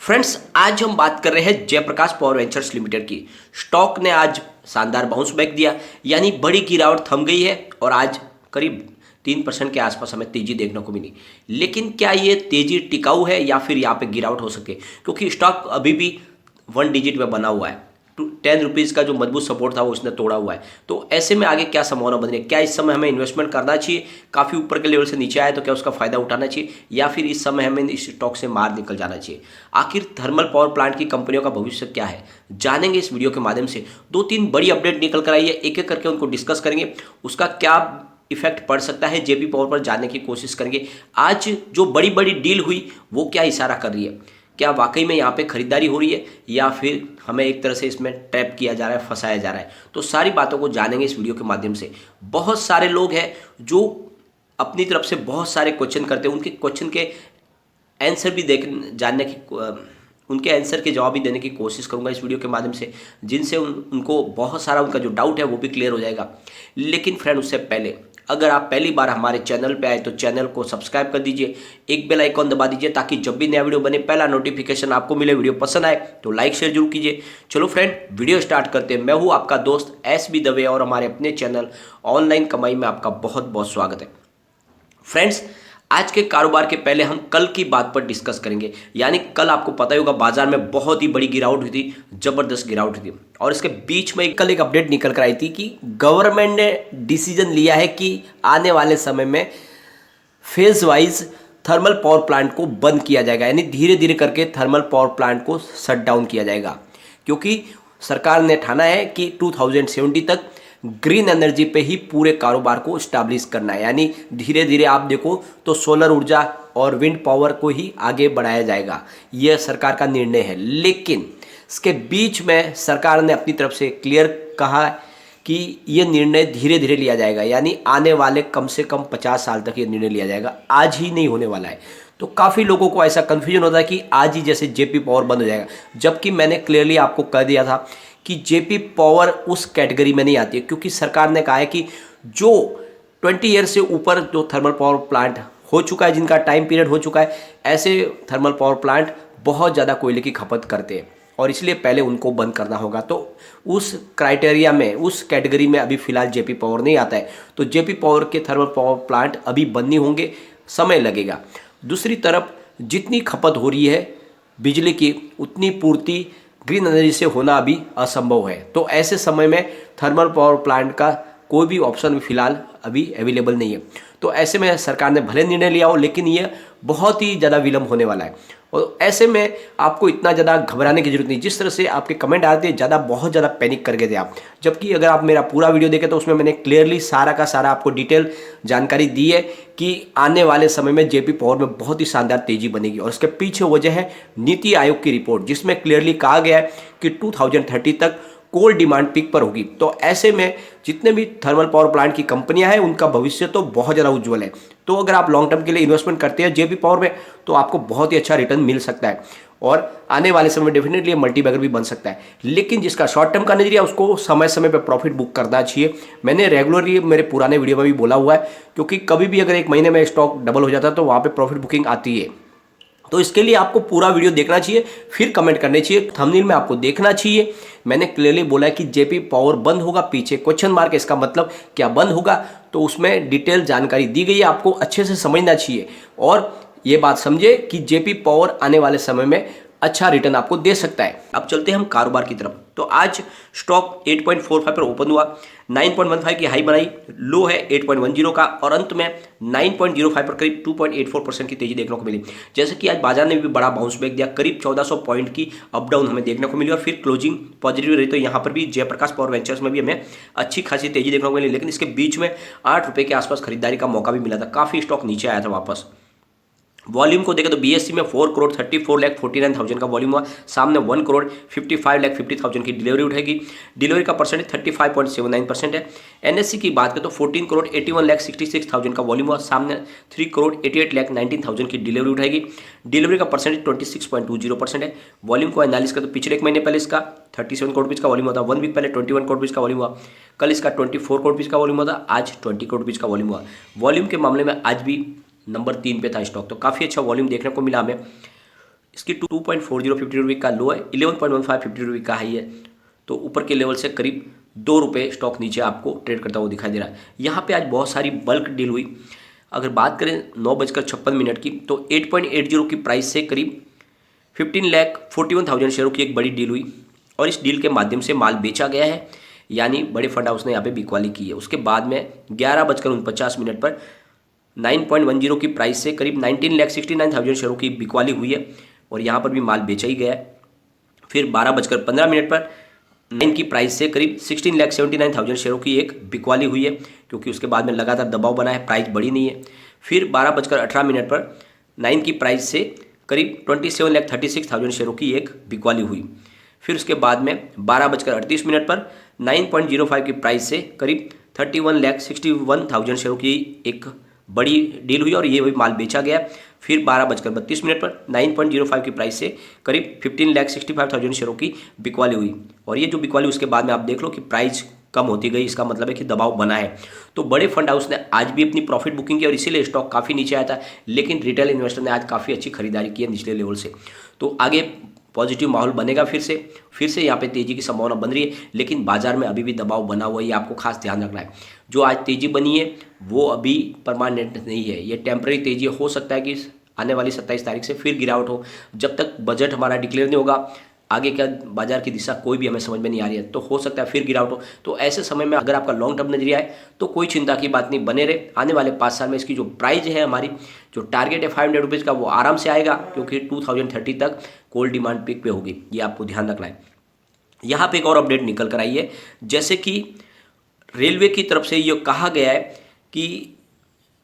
Friends, आज हम बात कर रहे हैं जयप्रकाश पावर वेंचर्स लिमिटेड की। स्टॉक ने आज शानदार बाउंस बैक दिया, यानी बड़ी गिरावट थम गई है और आज करीब 3% के आसपास हमें तेजी देखने को मिली। लेकिन क्या ये तेजी टिकाऊ है या फिर यहाँ पे गिरावट हो सके, क्योंकि स्टॉक अभी भी 1 डिजिट में बना हुआ है। 10 रुपीज़ का जो मजबूत सपोर्ट था वो उसने तोड़ा हुआ है। तो ऐसे में आगे क्या संभावना बन रही है? क्या इस समय हमें इन्वेस्टमेंट करना चाहिए? काफ़ी ऊपर के लेवल से नीचे आया तो क्या उसका फायदा उठाना चाहिए, या फिर इस समय हमें इस स्टॉक से मार निकल जाना चाहिए? आखिर थर्मल पावर प्लांट की कंपनियों का भविष्य क्या है, जानेंगे इस वीडियो के माध्यम से। 2-3 बड़ी अपडेट निकल कर आई है, एक एक करके उनको डिस्कस करेंगे। उसका क्या इफेक्ट पड़ सकता है जेपी पावर पर, जानने की कोशिश करेंगे। आज जो बड़ी बड़ी डील हुई वो क्या इशारा कर रही है, क्या वाकई में यहाँ पे खरीदारी हो रही है या फिर हमें एक तरह से इसमें ट्रैप किया जा रहा है, फंसाया जा रहा है। तो सारी बातों को जानेंगे इस वीडियो के माध्यम से। बहुत सारे लोग हैं जो अपनी तरफ से बहुत सारे क्वेश्चन करते हैं, उनके क्वेश्चन के आंसर भी जानने की उनके आंसर के जवाब भी देने की कोशिश करूंगा इस वीडियो के माध्यम से, जिनसे उनको बहुत सारा उनका जो डाउट है वो भी क्लियर हो जाएगा। लेकिन फ्रेंड, उससे पहले अगर आप पहली बार हमारे चैनल पे आए तो चैनल को सब्सक्राइब कर दीजिए, एक बेल आइकॉन दबा दीजिए ताकि जब भी नया वीडियो बने पहला नोटिफिकेशन आपको मिले। वीडियो पसंद आए तो लाइक शेयर जरूर कीजिए। चलो फ्रेंड, वीडियो स्टार्ट करते हैं। मैं हूँ आपका दोस्त SB दवे और हमारे अपने चैनल ऑनलाइन कमाई में आपका बहुत बहुत स्वागत है। फ्रेंड्स, आज के कारोबार के पहले हम कल की बात पर डिस्कस करेंगे। यानी कल आपको पता ही होगा बाजार में बहुत ही बड़ी गिरावट हुई थी, जबरदस्त गिरावट हुई थी। और इसके बीच में कल एक अपडेट निकल कर आई थी कि गवर्नमेंट ने डिसीजन लिया है कि आने वाले समय में phase wise thermal power plant को बंद किया जाएगा, यानी धीरे धीरे करके थर्मल पावर प्लांट को शट डाउन किया जाएगा। क्योंकि सरकार ने ठाना है कि 2070 तक ग्रीन एनर्जी पे ही पूरे कारोबार को स्टैब्लिश करना है। यानी धीरे धीरे आप देखो तो सोलर ऊर्जा और विंड पावर को ही आगे बढ़ाया जाएगा, यह सरकार का निर्णय है। लेकिन इसके बीच में सरकार ने अपनी तरफ से क्लियर कहा कि ये निर्णय धीरे धीरे लिया जाएगा, यानी आने वाले कम से कम 50 साल तक ये निर्णय लिया जाएगा, आज ही नहीं होने वाला है। तो काफ़ी लोगों को ऐसा कन्फ्यूजन होता है कि आज ही जैसे जेपी पावर बंद हो जाएगा, जबकि मैंने क्लियरली आपको कह दिया था कि जेपी पावर उस कैटेगरी में नहीं आती है। क्योंकि सरकार ने कहा है कि जो 20 ईयर से ऊपर जो थर्मल पावर प्लांट हो चुका है, जिनका टाइम पीरियड हो चुका है, ऐसे थर्मल पावर प्लांट बहुत ज़्यादा कोयले की खपत करते हैं और इसलिए पहले उनको बंद करना होगा। तो उस क्राइटेरिया में, उस कैटेगरी में अभी फिलहाल जेपी पावर नहीं आता है। तो जेपी पावर के थर्मल पावर प्लांट अभी बंद नहीं होंगे, समय लगेगा। दूसरी तरफ जितनी खपत हो रही है बिजली की, उतनी पूर्ति ग्रीन एनर्जी से होना अभी असंभव है। तो ऐसे समय में थर्मल पावर प्लांट का कोई भी ऑप्शन फिलहाल अभी अवेलेबल नहीं है। तो ऐसे में सरकार ने भले निर्णय लिया हो, लेकिन ये बहुत ही ज़्यादा विलम्ब होने वाला है। और ऐसे में आपको इतना ज़्यादा घबराने की जरूरत नहीं। जिस तरह से आपके कमेंट आते हैं, बहुत ज़्यादा पैनिक कर गए थे आप, जबकि अगर आप मेरा पूरा वीडियो देखें तो उसमें मैंने क्लियरली सारा का सारा आपको डिटेल जानकारी दी है कि आने वाले समय में जेपी पावर में बहुत ही शानदार तेजी बनेगी। और इसके पीछे वजह है नीति आयोग की रिपोर्ट, जिसमें क्लियरली कहा गया है कि 2030 तक कोल डिमांड पीक पर होगी। तो ऐसे में जितने भी थर्मल पावर प्लांट की कंपनियां हैं उनका भविष्य तो बहुत ज़्यादा उज्जवल है। तो अगर आप लॉन्ग टर्म के लिए इन्वेस्टमेंट करते हैं जेपी पावर में तो आपको बहुत ही अच्छा रिटर्न मिल सकता है और आने वाले समय में डेफिनेटली मल्टीबैगर भी बन सकता है। लेकिन जिसका शॉर्ट टर्म का नजरिया, उसको समय समय पर प्रॉफिट बुक करना चाहिए। मैंने रेगुलरली मेरे पुराने वीडियो में भी बोला हुआ है, क्योंकि कभी भी अगर एक महीने में स्टॉक डबल हो जाता है तो वहाँ पर प्रॉफिट बुकिंग आती है। तो इसके लिए आपको पूरा वीडियो देखना चाहिए, फिर कमेंट करने चाहिए। थंबनेल में आपको देखना चाहिए, मैंने क्लियरली बोला है कि जेपी पावर बंद होगा, पीछे क्वेश्चन मार्क है, इसका मतलब क्या बंद होगा। तो उसमें डिटेल जानकारी दी गई है, आपको अच्छे से समझना चाहिए और ये बात समझे कि जेपी पावर आने वाले समय में अच्छा रिटर्न आपको दे सकता है। अब चलते हैं हम कारोबार की तरफ। तो आज स्टॉक 8.45 पर ओपन हुआ, 9.15 की हाई बनाई, लो है 8.10 का और अंत में 9.05 पर करीब 2.84% की तेजी देखने को मिली। जैसे कि आज बाजार ने भी बड़ा बाउंस बैक दिया, करीब 1400 पॉइंट की अप डाउन हमें देखने को मिली और फिर क्लोजिंग पॉजिटिव रही। तो यहाँ पर भी जयप्रकाश पावर वेंचर्स में भी हमें अच्छी खासी तेजी देखने को मिली। लेकिन इसके बीच में 8 रुपये के आसपास खरीदारी का मौका भी मिला था, काफ़ी स्टॉक नीचे आया था वापस। वॉल्यूम को देखें तो BSE में 4,34,49,000 का वॉल्यूम हुआ, सामने 1,55,50,000 की डिलीवरी उठेगी। डिलीवरी का परसेंटेज 35.79% है। NSE की बात करें तो 14,81,66,000 का वॉल्यूम हुआ, सामने 3,88,19,000 की डिलीवरी उठेगी। डिलीवरी का परसेंटेज 26.20% है। वॉल्यूम को एनालिस करें तो पिछले एक महीने पहले इसका 37 करोड़ रुपीज़ का वॉल्यूम हुआ था, 1 वीक पहले 21 करोड़ रुपीज़ का वॉल्यूम हुआ, कल इसका 24 करोड़ रुपीज़ का वॉल्यूम हुआ था, आज 20 करोड़ रुपीज़ का वॉल्यूम हुआ। वॉल्यूम के मामले में आज भी नंबर 3 पे था स्टॉक, तो काफ़ी अच्छा वॉल्यूम देखने को मिला हमें। इसकी 2.40 50 रुपये का लो है, 11.15 50 रुपये का हाई है। तो ऊपर के लेवल से करीब 2 रुपये स्टॉक नीचे आपको ट्रेड करता हुआ दिखाई दे रहा है। यहाँ पे आज बहुत सारी बल्क डील हुई। अगर बात करें 9:56 की, तो 8.80 की प्राइस से करीब 15,41,000 शेयरों की एक बड़ी डील हुई और इस डील के माध्यम से माल बेचा गया है, यानी बड़े फंड हाउस ने यहाँ पे बिकवाली की है। उसके बाद में 11:49 पर 9.10 की प्राइस से करीब 19,69,000 शेयरों की बिकवाली हुई है और यहाँ पर भी माल बेचा ही गया है। फिर 12:15 पर 9 की प्राइस से करीब 16,79,000 शेयरों की एक बिकवाली हुई है, क्योंकि उसके बाद में लगातार दबाव बना है, प्राइस बढ़ी नहीं है। फिर 12:18 पर 9 की प्राइस से करीब 27,36,000 शेयरों की एक बिकवाली हुई। फिर उसके बाद में 12:38 पर 9.05 की प्राइस से करीब 31,61,000 शेयरों की एक बड़ी डील हुई और ये भी माल बेचा गया। फिर 12:32 पर 9.05 की प्राइस से करीब 15,65,000 शेयरों की बिकवाली हुई और ये जो बिकवाली उसके बाद में आप देख लो कि प्राइस कम होती गई, इसका मतलब है कि दबाव बना है। तो बड़े फंड हाउस ने आज भी अपनी प्रॉफिट बुकिंग की और इसीलिए स्टॉक काफ़ी नीचे आया था, लेकिन रिटेल इन्वेस्टर ने आज काफ़ी अच्छी खरीदारी की है निचले लेवल से। तो आगे पॉजिटिव माहौल बनेगा, फिर से यहाँ पे तेजी की संभावना बन रही है, लेकिन बाजार में अभी भी दबाव बना हुआ है, ये आपको खास ध्यान रखना है। जो आज तेजी बनी है वो अभी परमानेंट नहीं है, ये टेम्पररी तेजी हो सकता है कि आने वाली 27 तारीख से फिर गिरावट हो। जब तक बजट हमारा डिक्लेयर नहीं होगा, आगे क्या बाजार की दिशा कोई भी हमें समझ में नहीं आ रही है, तो हो सकता है फिर गिरावट हो। तो ऐसे समय में अगर आपका लॉन्ग टर्म नजरिया है तो कोई चिंता की बात नहीं, बने रहे। आने वाले 5 साल में इसकी जो प्राइस है, हमारी जो टारगेट है 500 रुपीज़ का, वो आराम से आएगा, क्योंकि 2030 तक कोल डिमांड पीक पे होगी, ये आपको ध्यान रखना है। यहाँ पे एक और अपडेट निकल कर आई है, जैसे कि रेलवे की तरफ से ये कहा गया है कि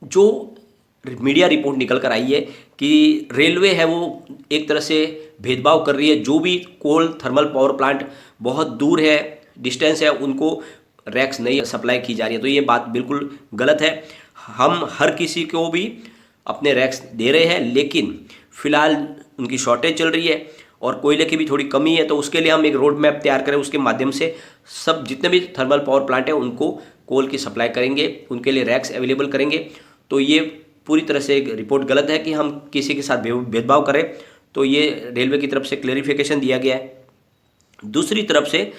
जो मीडिया रिपोर्ट निकल कर आई है कि रेलवे है वो एक तरह से भेदभाव कर रही है, जो भी कोल थर्मल पावर प्लांट बहुत दूर है, डिस्टेंस है, उनको रैक्स नहीं सप्लाई की जा रही है। तो ये बात बिल्कुल गलत है। हम हर किसी को भी अपने रैक्स दे रहे हैं, लेकिन फिलहाल उनकी शॉर्टेज चल रही है और कोयले की भी थोड़ी कमी है। तो उसके लिए हम एक रोड मैप तैयार करें, उसके माध्यम से सब जितने भी थर्मल पावर प्लांट है उनको कोल की सप्लाई करेंगे, उनके लिए रैक्स अवेलेबल करेंगे। तो ये पूरी तरह से एक रिपोर्ट गलत है कि हम किसी के साथ भेदभाव करें। तो ये रेलवे की तरफ से क्लेरिफिकेशन दिया गया है। दूसरी तरफ से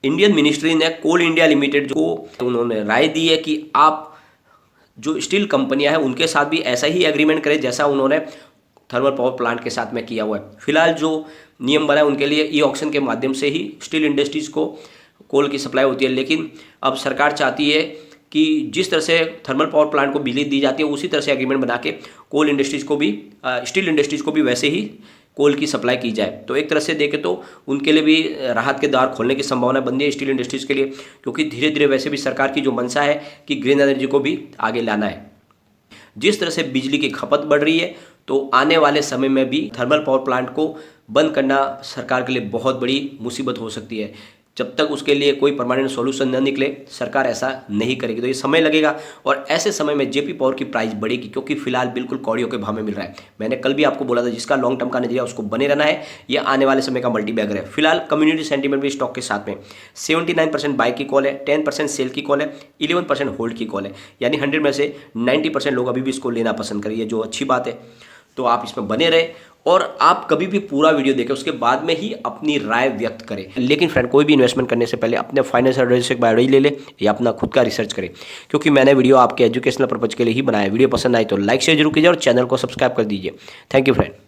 इंडियन मिनिस्ट्री ने कोल इंडिया लिमिटेड को उन्होंने राय दी है कि आप जो स्टील कंपनियां हैं उनके साथ भी ऐसा ही एग्रीमेंट करें जैसा उन्होंने थर्मल पावर प्लांट के साथ में किया हुआ है। फिलहाल जो नियम बना है उनके लिए ई ऑक्शन के माध्यम से ही स्टील इंडस्ट्रीज को कोल की सप्लाई होती है, लेकिन अब सरकार चाहती है कि जिस तरह से थर्मल पावर प्लांट को बिजली दी जाती है उसी तरह से एग्रीमेंट बना के कोल इंडस्ट्रीज को भी, स्टील इंडस्ट्रीज को भी वैसे ही कोल की सप्लाई की जाए। तो एक तरह से देखें तो उनके लिए भी राहत के द्वार खोलने की संभावना बन रही है स्टील इंडस्ट्रीज के लिए, क्योंकि धीरे धीरे वैसे भी सरकार की जो मंशा है कि ग्रीन एनर्जी को भी आगे लाना है। जिस तरह से बिजली की खपत बढ़ रही है, तो आने वाले समय में भी थर्मल पावर प्लांट को बंद करना सरकार के लिए बहुत बड़ी मुसीबत हो सकती है। जब तक उसके लिए कोई परमानेंट सॉल्यूशन न निकले, सरकार ऐसा नहीं करेगी। तो ये समय लगेगा और ऐसे समय में जेपी पावर की प्राइस बढ़ेगी, क्योंकि फिलहाल बिल्कुल कौड़ियों के भाव में मिल रहा है। मैंने कल भी आपको बोला था, जिसका लॉन्ग टर्म का नजरिया उसको बने रहना है, ये आने वाले समय का मल्टीबैगर है। फिलहाल कम्युनिटी सेंटीमेंट भी स्टॉक के साथ में 79% बाय की कॉल है, 10% सेल की कॉल है, 11% होल्ड की कॉल है, यानी 100 में से 90% लोग अभी भी इसको लेना पसंद करिए, जो अच्छी बात है। तो आप इसमें बने रहे और आप कभी भी पूरा वीडियो देखें, उसके बाद में ही अपनी राय व्यक्त करें। लेकिन फ्रेंड, कोई भी इन्वेस्टमेंट करने से पहले अपने फाइनेंशियल एडवाइजर से एक बार ले ले या अपना खुद का रिसर्च करें, क्योंकि मैंने वीडियो आपके एजुकेशनल पर्पज के लिए ही बनाया। वीडियो पसंद आए तो लाइक शेयर जरूर कीजिए और चैनल को सब्सक्राइब कर दीजिए। Thank you friend.